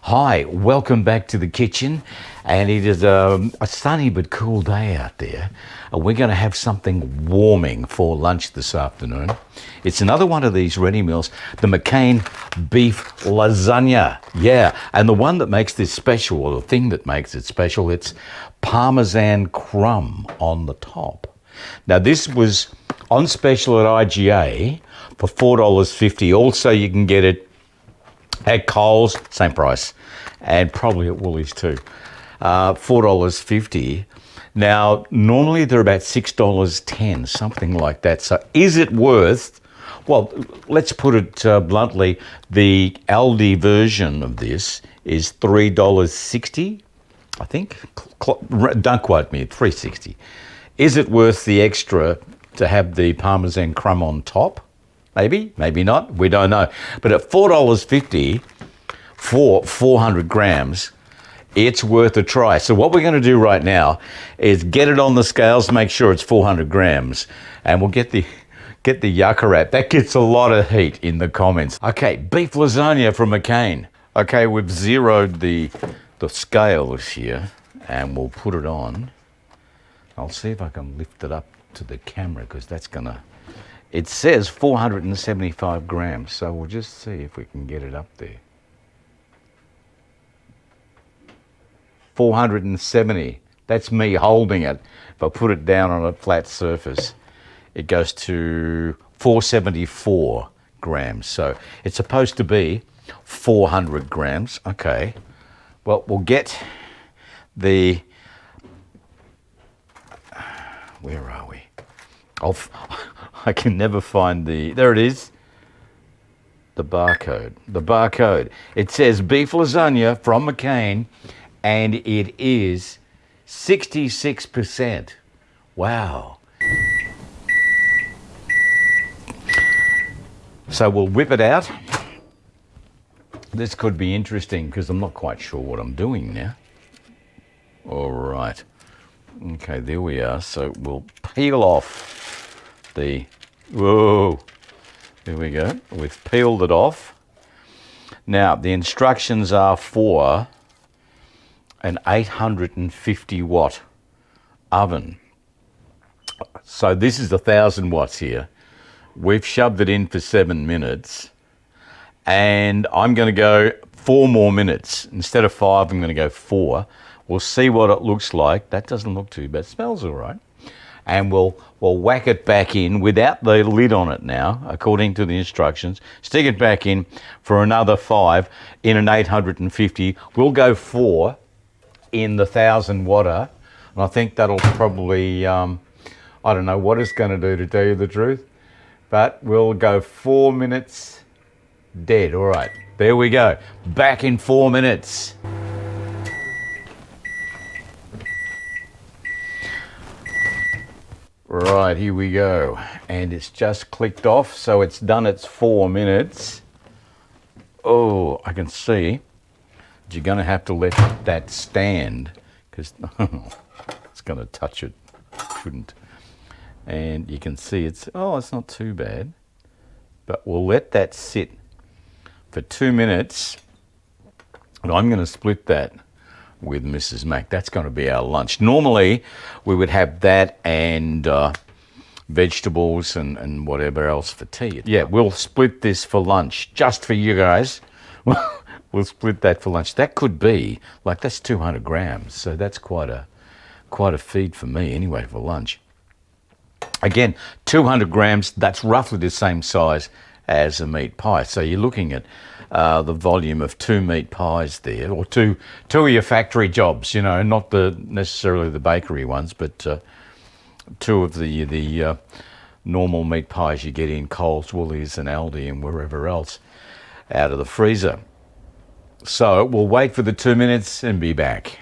Hi, welcome back to the kitchen, and it is a sunny but cool day out there. We're going to have something warming for lunch this afternoon. It's another one of these ready meals, the McKay beef lasagna. Yeah, and the one that makes this special, or the thing that makes it special, it's Parmesan crumb on the top. Now this was on special at IGA for $4.50. Also you can get it at Coles, same price, and probably at Woolies too, $4.50. Now, normally they're about $6.10, something like that. So is it worth, well, let's put it bluntly, the Aldi version of this is $3.60, I think. Don't quote me, $3.60. Is it worth the extra to have the Parmesan crumb on top? Maybe, maybe not, we don't know. But at $4.50 for 400 grams, it's worth a try. So what we're going to do right now is get it on the scales, make sure it's 400 grams, and we'll get the yucca wrap. That gets a lot of heat in the comments. Okay, beef lasagna from McKay. Okay, we've zeroed the scales here, and we'll put it on. I'll see if I can lift it up to the camera, because that's going to... It says 475 grams, so we'll just see if we can get it up there. 470, that's me holding it. If I put it down on a flat surface, it goes to 474 grams. So it's supposed to be 400 grams. Okay, well, we'll get the... Where are we? I can never find the... There it is. The barcode. The barcode. It says beef lasagna from McKay, and it is 66%. Wow. So we'll whip it out. This could be interesting because I'm not quite sure what I'm doing now. All right. Okay, there we are. So we'll peel off the... Whoa. There we go. We've peeled it off. Now, the instructions are for an 850 watt oven. So this is 1,000 watts here. We've shoved it in for 7 minutes, and I'm going to go 4 more minutes. Instead of 5, I'm going to go 4. We'll see what it looks like. That doesn't look too bad. It smells all right. And we'll whack it back in without the lid on it now, according to the instructions. Stick it back in for another 5 in an 850. We'll go 4 in the 1,000 watter. And I think that'll probably, I don't know what it's going to do, to tell you the truth. But we'll go 4 minutes dead. All right, there we go. Back in 4 minutes. Right, here we go. And it's just clicked off, so it's done its 4 minutes. Oh, I can see. You're going to have to let that stand, because it's going to touch it. Shouldn't. And you can see it's not too bad. But we'll let that sit for 2 minutes. And I'm going to split that with Mrs. Mac. That's going to be our lunch. Normally, we would have that and vegetables and whatever else for tea. Yeah, we'll split this for lunch, just for you guys. We'll split that for lunch. That could be, like, that's 200 grams. So that's quite a feed for me anyway for lunch. Again, 200 grams, that's roughly the same size as a meat pie. So you're looking at the volume of 2 meat pies there, or two of your factory jobs, you know, not necessarily the bakery ones, but 2 of the normal meat pies you get in Coles, Woolies and Aldi and wherever else out of the freezer. So we'll wait for the 2 minutes and be back.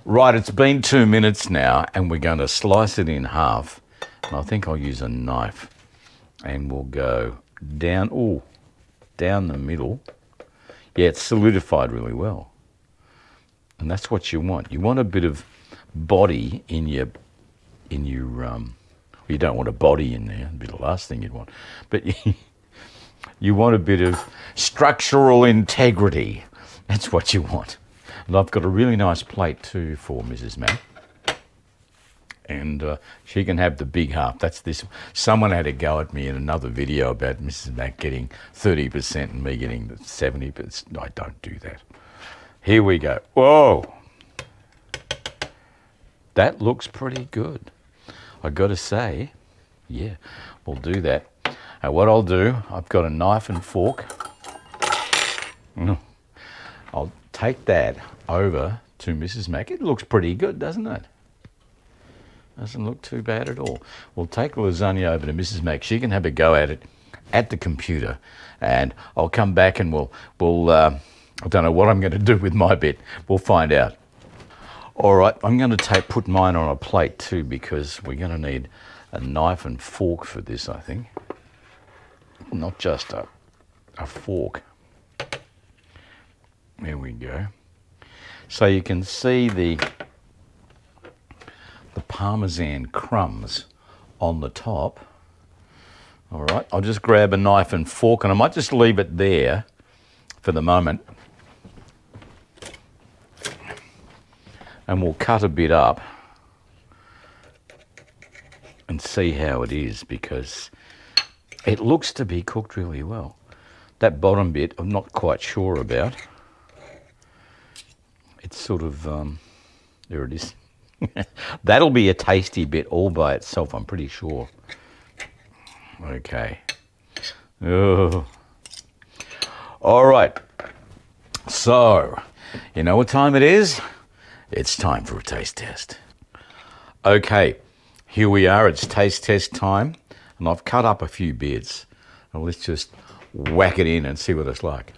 Right, it's been 2 minutes now, and we're going to slice it in half. And I think I'll use a knife, and we'll go down, down the middle. Yeah, it's solidified really well. And that's what you want. You want a bit of body in your you don't want a body in there, it'd be the last thing you'd want. But you want a bit of structural integrity. That's what you want. And I've got a really nice plate too for Mrs. Mac. And she can have the big half. That's this. Someone had a go at me in another video about Mrs. Mac getting 30% and me getting the 70%. I don't do that. Here we go. Whoa. That looks pretty good. I got to say, yeah, we'll do that. And what I'll do, I've got a knife and fork. I'll take that over to Mrs. Mac. It looks pretty good, doesn't it? Doesn't look too bad at all. We'll take the lasagna over to Mrs. Mac. She can have a go at it at the computer, and I'll come back and we'll I don't know what I'm going to do with my bit. We'll find out. All right, I'm going to put mine on a plate too, because we're going to need a knife and fork for this, I think. Not just a fork. There we go. So you can see the Parmesan crumbs on the top. All right, I'll just grab a knife and fork, and I might just leave it there for the moment. And we'll cut a bit up and see how it is, because it looks to be cooked really well. That bottom bit I'm not quite sure about. It's sort of, there it is. That'll be a tasty bit all by itself, I'm pretty sure. Okay. Oh. All right. So, you know what time it is? It's time for a taste test. Okay, here we are. It's taste test time. And I've cut up a few bits. And let's just whack it in and see what it's like.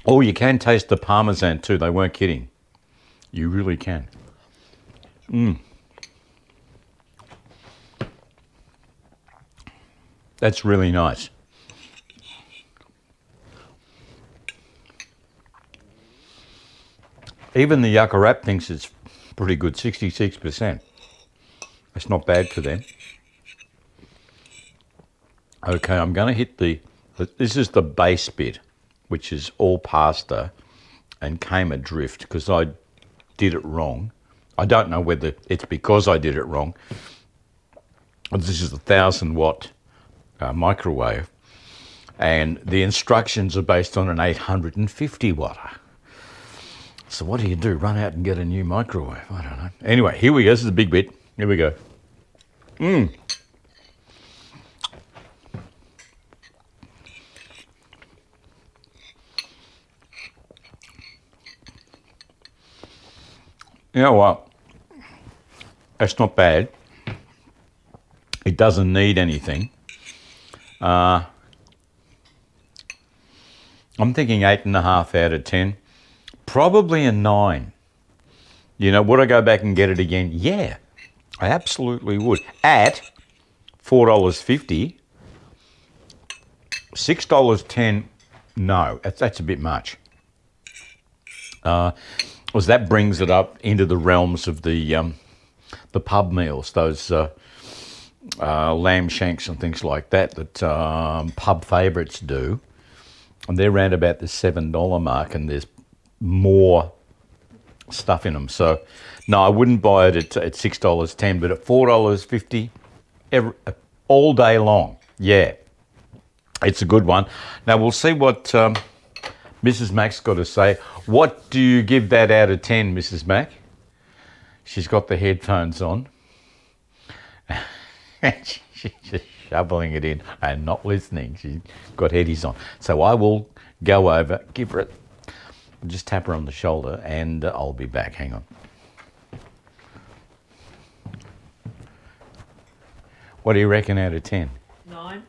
Oh, you can taste the Parmesan too. They weren't kidding. You really can. That's really nice. Even the Yucca Wrap thinks it's pretty good, 66%. That's not bad for them. Okay, I'm going to hit this is the base bit, which is all pasta and came adrift because I did it wrong. I don't know whether it's because I did it wrong. This is a 1,000-watt microwave, and the instructions are based on an 850-watt. So what do? Run out and get a new microwave? I don't know. Anyway, here we go. This is the big bit. Here we go. You know what? That's not bad. It doesn't need anything. I'm thinking 8.5 out of 10. Probably a 9. You know, would I go back and get it again? Yeah, I absolutely would. At $4.50, $6.10, no, that's a bit much. Because that brings it up into the realms of the pub meals, those lamb shanks and things like that pub favourites do. And they're around about the $7 mark, and there's more stuff in them. So, no, I wouldn't buy it at $6.10, but at $4.50 all day long. Yeah, it's a good one. Now, we'll see what Mrs. Mac's got to say. What do you give that out of 10, Mrs. Mac? She's got the headphones on. She's just shoveling it in and not listening. She's got headies on. So I will go over, give her just tap her on the shoulder, and I'll be back. Hang on. What do you reckon out of 10? 9.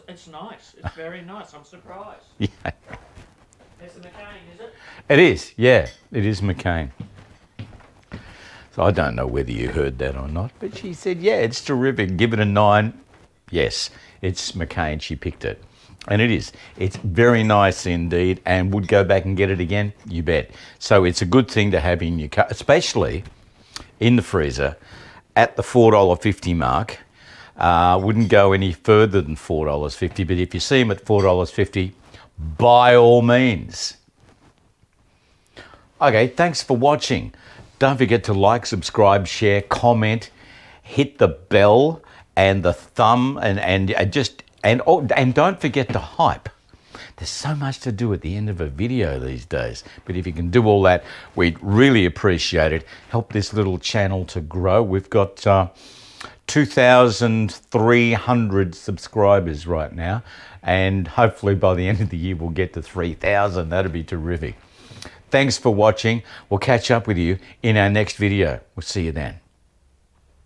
It's nice. It's very nice. I'm surprised. Yeah. It's a McKay, is it? It is, yeah. It is McKay. So I don't know whether you heard that or not, but she said, yeah, it's terrific. Give it a 9. Yes, it's McKay, and she picked it. And it is. It's very nice indeed, and would go back and get it again? You bet. So it's a good thing to have in your car, especially in the freezer at the $4.50 mark. Wouldn't go any further than $4.50, but if you see them at $4.50, by all means. Okay, thanks for watching. Don't forget to like, subscribe, share, comment, hit the bell and the thumb, and don't forget to hype. There's so much to do at the end of a video these days, but if you can do all that, we'd really appreciate it. Help this little channel to grow. We've got 2,300 subscribers right now, and hopefully by the end of the year we'll get to 3,000. That'd be terrific. Thanks for watching. We'll catch up with you in our next video. We'll see you then.